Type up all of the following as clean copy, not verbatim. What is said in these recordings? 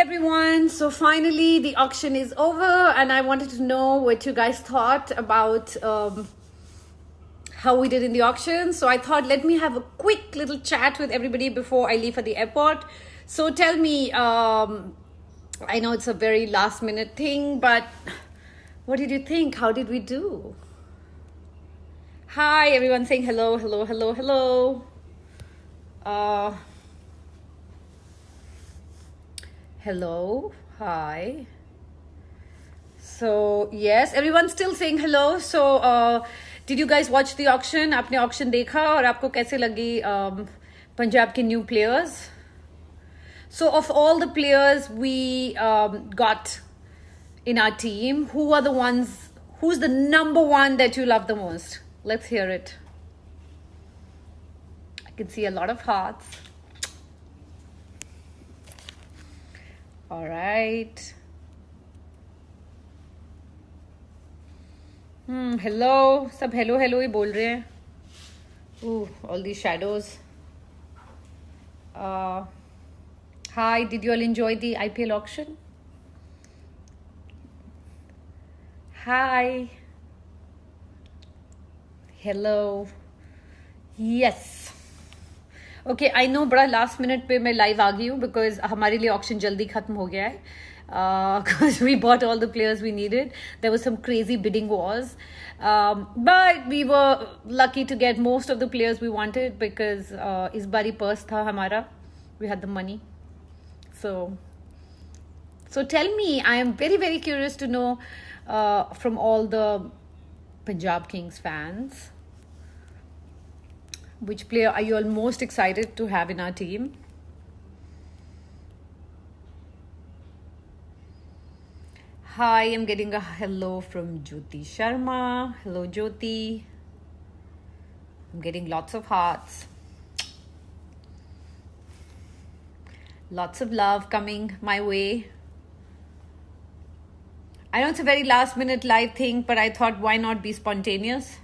everyone. So finally the auction is over and I wanted to know what you guys thought about how we did in the auction. So I thought let me have a quick little chat with everybody before I leave for the airport. So tell me, I know it's a very last minute thing, but what did you think? How did we do? Hi, everyone saying hello, hello, hello, hello. Hello, hi. So yes, everyone's still saying hello. So did you guys watch the auction? आपने auction देखा और आपको कैसे लगी पंजाब के new players? So of all the players we got in our team, who's the number one that you love the most? Let's hear it. I can see a lot of hearts. All right. Hello. सब hello hello ही बोल रहे हैं. Ooh, all these shadows. Hi, did you all enjoy the IPL auction? Hi. Hello. Yes. Okay I know बड़ा last minute पे मैं live आ गई हूँ because हमारे लिए ऑक्शन जल्दी खत्म हो गया है because we bought all the players we needed. There was some crazy bidding wars, but we were lucky to get most of the players we wanted because इस बारी पर्स था हमारा. We had the money. So tell me, I am very very curious to know from all the Punjab Kings fans, which player are you all most excited to have in our team? Hi, I'm getting a hello from Jyoti Sharma. Hello, Jyoti. I'm getting lots of hearts. Lots of love coming my way. I know it's a very last minute live thing, but I thought why not be spontaneous?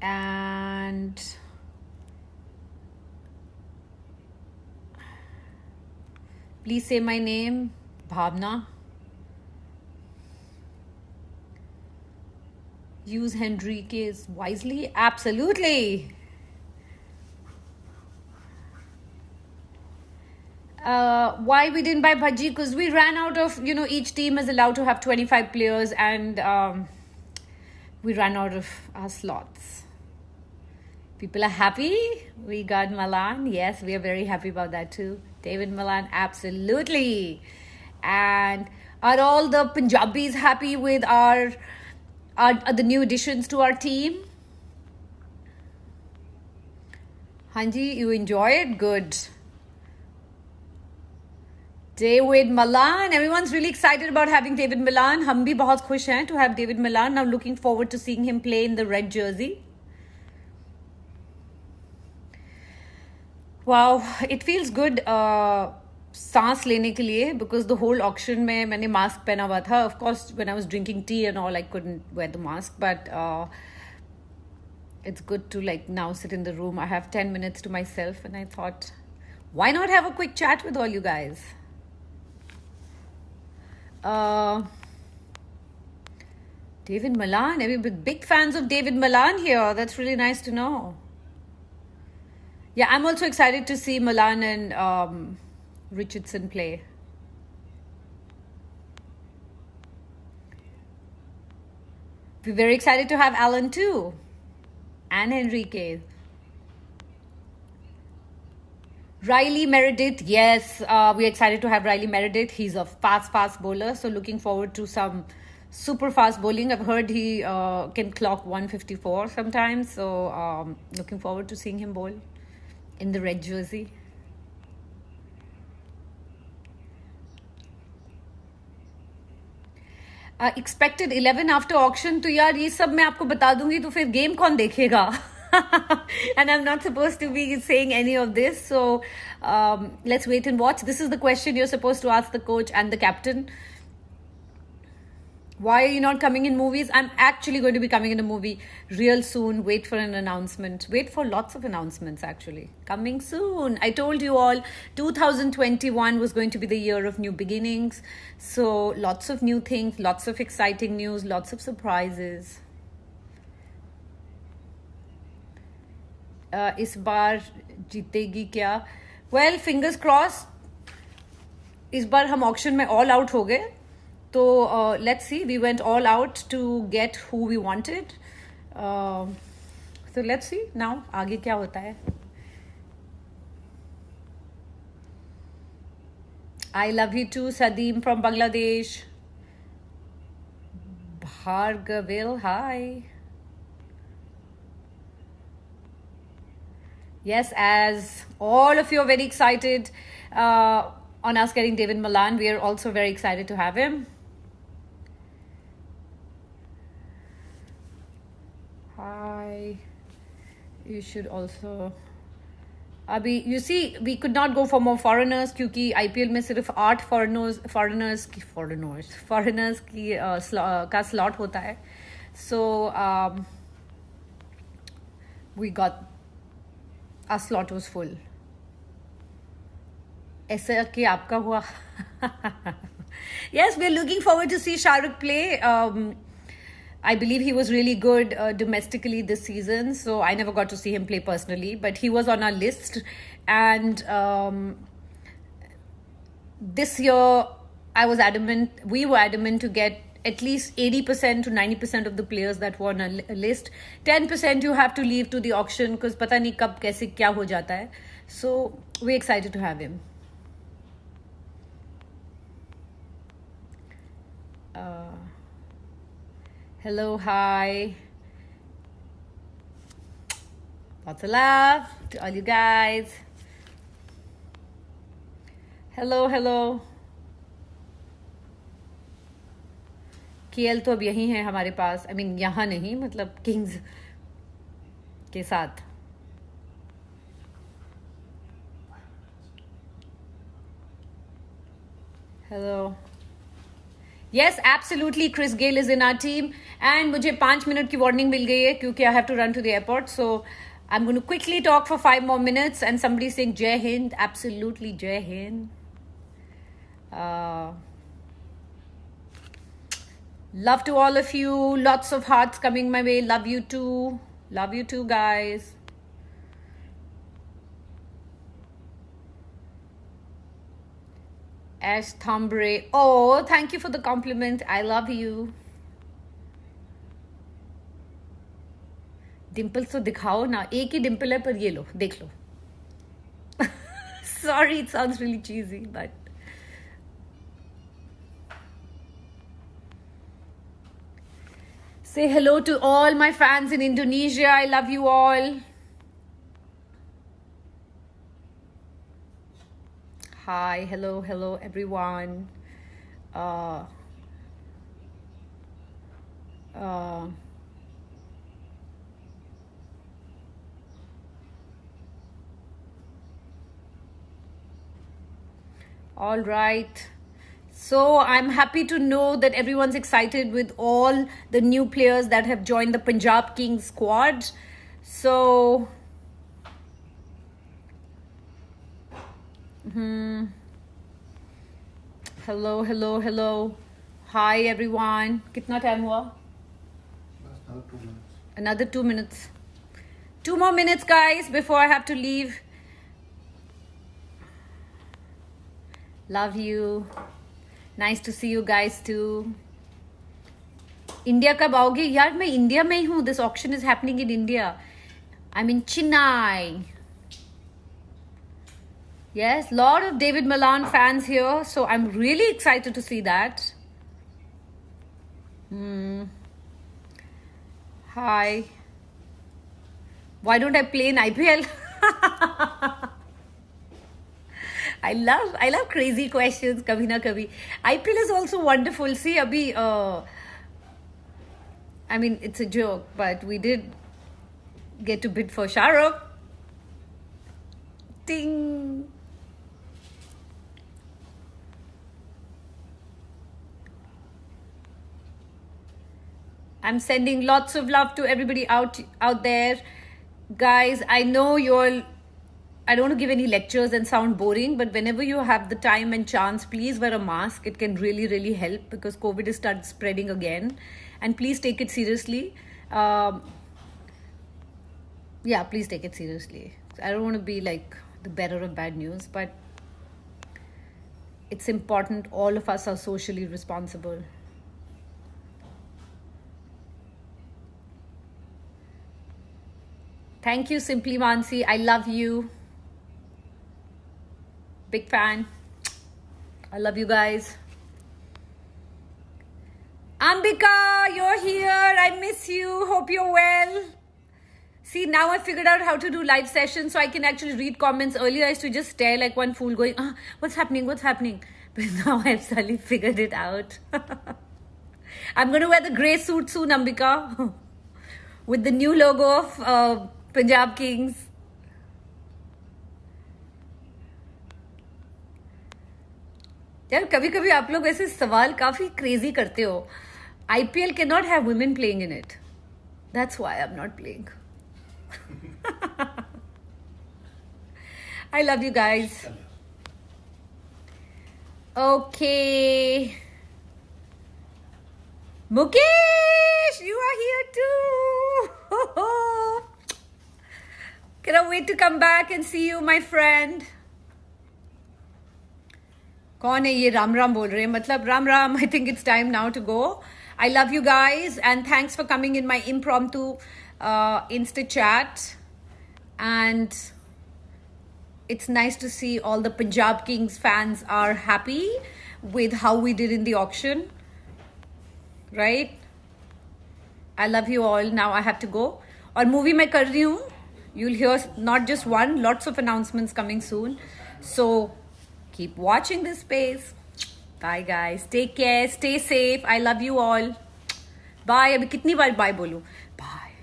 And please say my name, Bhavna. Use Henriquez wisely. Absolutely. Why we didn't buy Bhaji? Because we ran out of, each team is allowed to have 25 players and we ran out of our slots. People are happy. We got Malan. Yes, we are very happy about that too. David Malan, absolutely. And are all the Punjabis happy with our the new additions to our team? Hanji, you enjoy it? Good. David Malan. Everyone's really excited about having David Malan. Hum bhi bahut khush hain to have David Malan. Now looking forward to seeing him play in the red jersey. Wow, it feels good सांस लेने के लिए because the whole auction में मैंने mask पहना हुआ था. Of course, when I was drinking tea and all, I couldn't wear the mask, but it's good to now sit in the room. I have 10 minutes to myself and I thought, why not have a quick chat with all you guys? David Malan, we're big fans of David Malan here. That's really nice to know. Yeah, I'm also excited to see Malan and Richardson play. We're very excited to have Alan too. And Enrique. Riley Meredith, yes, we're excited to have Riley Meredith. He's a fast bowler, so looking forward to some super fast bowling. I've heard he can clock 154 sometimes, so looking forward to seeing him bowl in the red jersey. Expected 11 after auction. तो यार ये सब मैं आपको बता दूंगी तो फिर game कौन देखेगा? And I'm not supposed to be saying any of this, so let's wait and watch. This is the question you're supposed to ask the coach and the captain. Why are you not coming in movies? I'm actually going to be coming in a movie real soon. Wait for an announcement. Wait for lots of announcements, actually. Coming soon. I told you all 2021 was going to be the year of new beginnings. So, lots of new things, lots of exciting news, lots of surprises. इस बार जीतेगी क्या? Well, fingers crossed. इस बार हम auction में all out हो गए. तो let's see, we went all out to get who we wanted. So let's see now आगे क्या होता है. I love you too, Sadeem from Bangladesh. Bhargavil, hi. Yes, as all of you are very excited on us getting David Malan, we are also very excited to have him. Hi. You should also... अभी you see, we could not go for more foreigners क्योंकि IPL में सिर्फ 8 foreigners की का slot होता है. So we got... our slot was full. ऐसा कि आपका हुआ. Yes, we're looking forward to see Shah Rukh play. I believe he was really good domestically this season, so I never got to see him play personally, but he was on our list. And this year, we were adamant to get at least 80% to 90% of the players that were on a list. 10% you have to leave to the auction because pata nahi kab kaise kya ho jata hai. So we're excited to have him. Hello, hi. Lots of love to all you guys. Hello, hello. KL तो अब यहीं है हमारे पास. I mean, यहाँ नहीं, मतलब Kings के साथ. Hello. Yes, absolutely. Chris Gayle is in our team. And मुझे 5 minute की warning मिल गई है क्योंकि I have to run to the airport. So I'm going to quickly talk for 5 more minutes. And somebody saying Jai Hind. Absolutely, Jai Hind. Love to all of you. Lots of hearts coming my way. Love you too. Love you too, guys. Ash Thombre. Oh, thank you for the compliment. I love you. Dimples तो दिखाओ ना. एक ही dimple है पर ये लो, देख लो. Sorry, it sounds really cheesy, but say hello to all my fans in Indonesia. I love you all. Hi, hello, hello, everyone. All right. So I'm happy to know that everyone's excited with all the new players that have joined the Punjab Kings squad. So hello, hello, hello. Hi everyone. Kitna time hua? Another 2 minutes. Another 2 minutes. 2 more minutes, guys, before I have to leave. Love you. Nice to see you guys too. India कब आओगे? यार मैं India में ही हूँ. This auction is happening in India. I'm in Chennai. Yes, lot of David Malan fans here, so I'm really excited to see that. Hi. Why don't I play in IPL? I love crazy questions. Kabhi na kabhi. IPL is also wonderful. See, abhi, I mean, it's a joke, but we did get to bid for Shah Rukh. Ding. I'm sending lots of love to everybody out there. Guys, I know you're... I don't want to give any lectures and sound boring, but whenever you have the time and chance, please wear a mask. It can really, really help because COVID is started spreading again. And please take it seriously. Yeah, please take it seriously. I don't want to be like the bearer of bad news, but it's important. All of us are socially responsible. Thank you, Simply Mansi. I love you. Big fan. I love you guys. Ambika, you're here. I miss you. Hope you're well. See, now I figured out how to do live sessions so I can actually read comments. Earlier, I used to just stare like one fool going, what's happening? What's happening? But now I've suddenly figured it out. I'm going to wear the grey suit soon, Ambika. With the new logo of Punjab Kings. यार कभी कभी आप लोग ऐसे सवाल काफी crazy करते हो. IPL cannot have women playing in it. That's why I'm not playing. I love you guys. Okay. Mukesh, you are here too. Cannot wait to come back and see you, my friend. कौन है ये राम राम बोल रहे हैं? मतलब Ram Ram. I think it's time now to go. I love you guys and thanks for coming in my impromptu Insta chat. And it's nice to see all the Punjab Kings fans are happy with how we did in the auction. Right? I love you all. Now I have to go. और movie मैं कर रही हूँ. You'll hear not just one, lots of announcements coming soon. So keep watching this space. Bye guys. Take care. Stay safe. I love you all. Bye. अभी कितनी बार bye बोलूँ? Bye.